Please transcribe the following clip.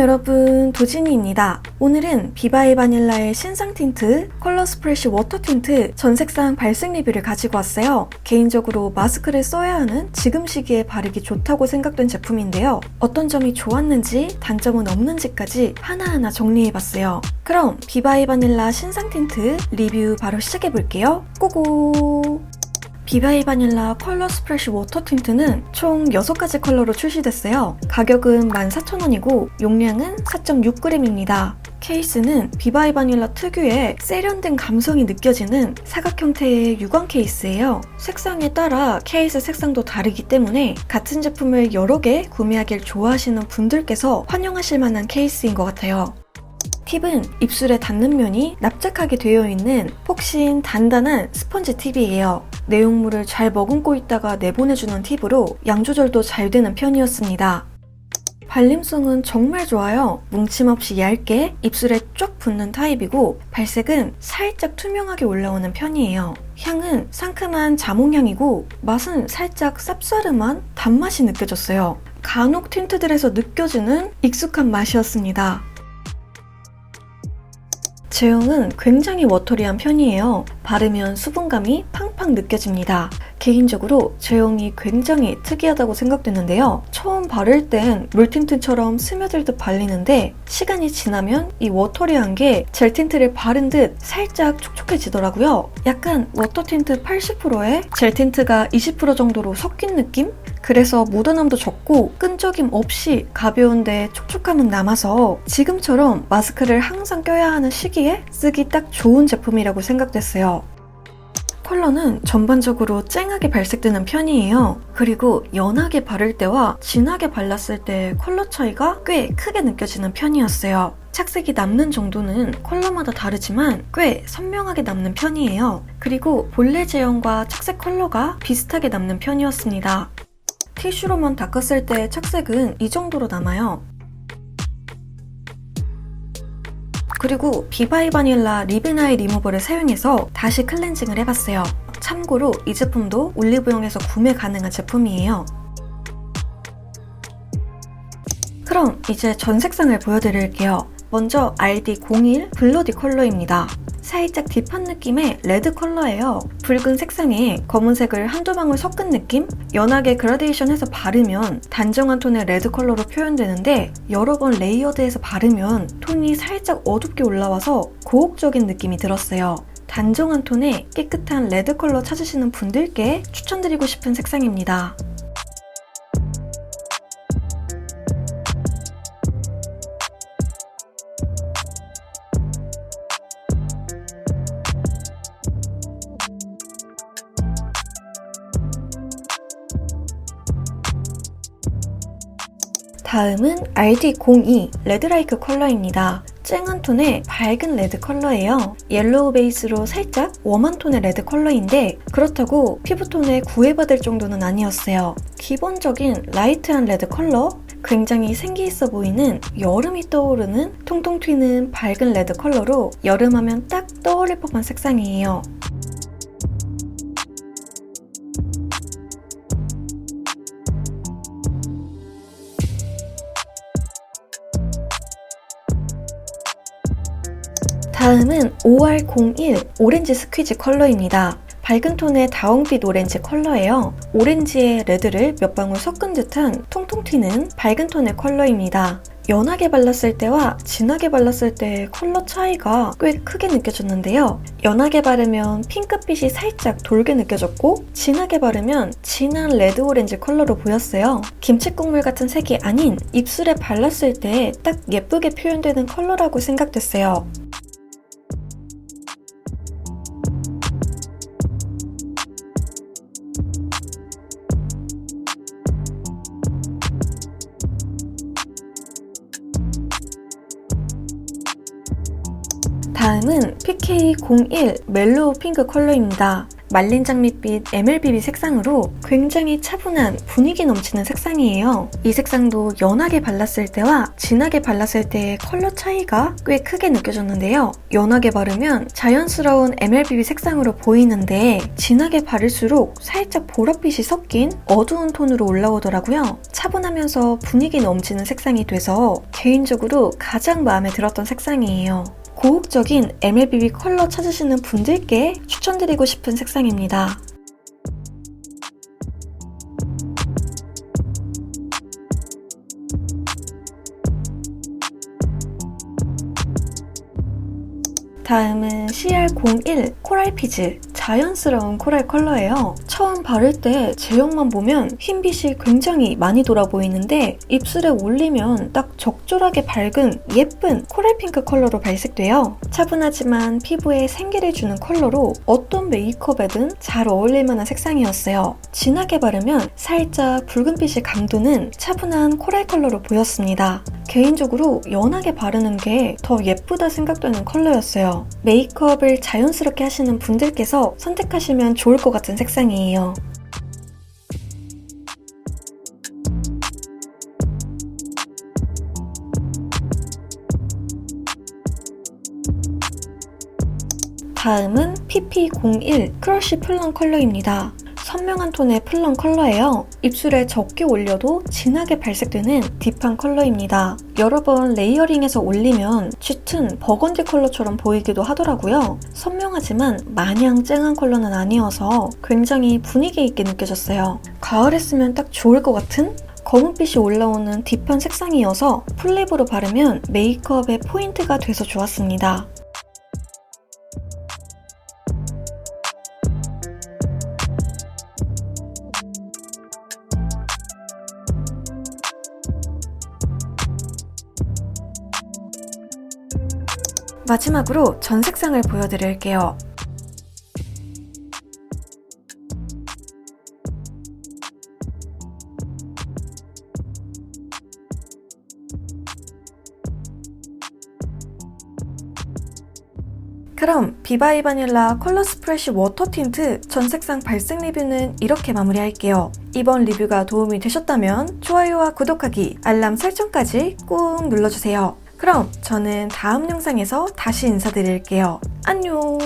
여러분, 도진이입니다. 오늘은 비바이 바닐라의 신상 틴트 컬러 스프레쉬 워터 틴트 전 색상 발색 리뷰를 가지고 왔어요. 개인적으로 마스크를 써야 하는 지금 시기에 바르기 좋다고 생각된 제품인데요. 어떤 점이 좋았는지 단점은 없는지까지 하나하나 정리해봤어요. 그럼 비바이 바닐라 신상 틴트 리뷰 바로 시작해볼게요. 고고! 비바이 바닐라 컬러 스프레쉬 워터 틴트는 총 6가지 컬러로 출시됐어요. 가격은 14,000원이고 용량은 4.6g입니다. 케이스는 비바이 바닐라 특유의 세련된 감성이 느껴지는 사각 형태의 유광 케이스예요. 색상에 따라 케이스 색상도 다르기 때문에 같은 제품을 여러 개 구매하길 좋아하시는 분들께서 환영하실 만한 케이스인 것 같아요. 팁은 입술에 닿는 면이 납작하게 되어 있는 폭신 단단한 스펀지 팁이에요. 내용물을 잘 머금고 있다가 내보내주는 팁으로 양 조절도 잘 되는 편이었습니다. 발림성은 정말 좋아요. 뭉침 없이 얇게 입술에 쫙 붙는 타입이고 발색은 살짝 투명하게 올라오는 편이에요. 향은 상큼한 자몽향이고 맛은 살짝 쌉싸름한 단맛이 느껴졌어요. 간혹 틴트들에서 느껴지는 익숙한 맛이었습니다. 제형은 굉장히 워터리한 편이에요. 바르면 수분감이 팡팡 느껴집니다. 개인적으로 제형이 굉장히 특이하다고 생각되는데요. 처음 바를 땐 물틴트처럼 스며들듯 발리는데 시간이 지나면 이 워터리한 게 젤 틴트를 바른 듯 살짝 촉촉해지더라고요. 약간 워터 틴트 80%에 젤 틴트가 20% 정도로 섞인 느낌? 그래서 묻어남도 적고 끈적임 없이 가벼운데 촉촉함은 남아서 지금처럼 마스크를 항상 껴야 하는 시기에 쓰기 딱 좋은 제품이라고 생각됐어요. 컬러는 전반적으로 쨍하게 발색되는 편이에요. 그리고 연하게 바를 때와 진하게 발랐을 때 컬러 차이가 꽤 크게 느껴지는 편이었어요. 착색이 남는 정도는 컬러마다 다르지만 꽤 선명하게 남는 편이에요. 그리고 본래 제형과 착색 컬러가 비슷하게 남는 편이었습니다. 티슈로만 닦았을 때 착색은 이 정도로 남아요. 그리고 비바이 바닐라 리벤 아이 리무버를 사용해서 다시 클렌징을 해봤어요. 참고로 이 제품도 올리브영에서 구매 가능한 제품이에요. 그럼 이제 전 색상을 보여드릴게요. 먼저 RD01 블러디 컬러입니다. 살짝 딥한 느낌의 레드 컬러예요. 붉은 색상에 검은색을 한두 방울 섞은 느낌? 연하게 그라데이션해서 바르면 단정한 톤의 레드 컬러로 표현되는데 여러 번 레이어드해서 바르면 톤이 살짝 어둡게 올라와서 고혹적인 느낌이 들었어요. 단정한 톤의 깨끗한 레드 컬러 찾으시는 분들께 추천드리고 싶은 색상입니다. 다음은 RD02 레드라이크 컬러입니다. 쨍한 톤의 밝은 레드 컬러예요. 옐로우 베이스로 살짝 웜한 톤의 레드 컬러인데 그렇다고 피부톤에 구애받을 정도는 아니었어요. 기본적인 라이트한 레드 컬러, 굉장히 생기 있어 보이는 여름이 떠오르는 통통 튀는 밝은 레드 컬러로 여름하면 딱 떠오를 법한 색상이에요. 다음은 OR01 오렌지 스퀴즈 컬러입니다. 밝은 톤의 다홍빛 오렌지 컬러예요. 오렌지에 레드를 몇 방울 섞은 듯한 통통 튀는 밝은 톤의 컬러입니다. 연하게 발랐을 때와 진하게 발랐을 때 컬러 차이가 꽤 크게 느껴졌는데요. 연하게 바르면 핑크빛이 살짝 돌게 느껴졌고 진하게 바르면 진한 레드 오렌지 컬러로 보였어요. 김치국물 같은 색이 아닌 입술에 발랐을 때 딱 예쁘게 표현되는 컬러라고 생각됐어요. 다음은 PK01 멜로우 핑크 컬러입니다. 말린 장밋빛 MLBB 색상으로 굉장히 차분한 분위기 넘치는 색상이에요. 이 색상도 연하게 발랐을 때와 진하게 발랐을 때의 컬러 차이가 꽤 크게 느껴졌는데요. 연하게 바르면 자연스러운 MLBB 색상으로 보이는데 진하게 바를수록 살짝 보랏빛이 섞인 어두운 톤으로 올라오더라고요. 차분하면서 분위기 넘치는 색상이 돼서 개인적으로 가장 마음에 들었던 색상이에요. 고혹적인 MLBB 컬러 찾으시는 분들께 추천드리고 싶은 색상입니다. 다음은 CR01 코랄 피즈. 자연스러운 코랄 컬러예요. 처음 바를 때 제형만 보면 흰빛이 굉장히 많이 돌아 보이는데 입술에 올리면 딱 적절하게 밝은 예쁜 코랄 핑크 컬러로 발색돼요. 차분하지만 피부에 생기를 주는 컬러로 어떤 메이크업에든 잘 어울릴 만한 색상이었어요. 진하게 바르면 살짝 붉은빛이 감도는 차분한 코랄 컬러로 보였습니다. 개인적으로 연하게 바르는 게 더 예쁘다 생각되는 컬러였어요. 메이크업을 자연스럽게 하시는 분들께서 선택하시면 좋을 것 같은 색상이에요. 다음은 PP01 크러쉬 플럼 컬러입니다. 선명한 톤의 플럼 컬러예요. 입술에 적게 올려도 진하게 발색되는 딥한 컬러입니다. 여러 번 레이어링해서 올리면 짙은 버건디 컬러처럼 보이기도 하더라고요. 선명하지만 마냥 쨍한 컬러는 아니어서 굉장히 분위기 있게 느껴졌어요. 가을에 쓰면 딱 좋을 것 같은? 검은빛이 올라오는 딥한 색상이어서 풀립으로 바르면 메이크업의 포인트가 돼서 좋았습니다. 마지막으로 전 색상을 보여드릴게요. 그럼 비바이 바닐라 컬러 스프레쉬 워터 틴트 전 색상 발색 리뷰는 이렇게 마무리할게요. 이번 리뷰가 도움이 되셨다면 좋아요와 구독하기, 알람 설정까지 꾹 눌러주세요. 그럼 저는 다음 영상에서 다시 인사드릴게요. 안녕!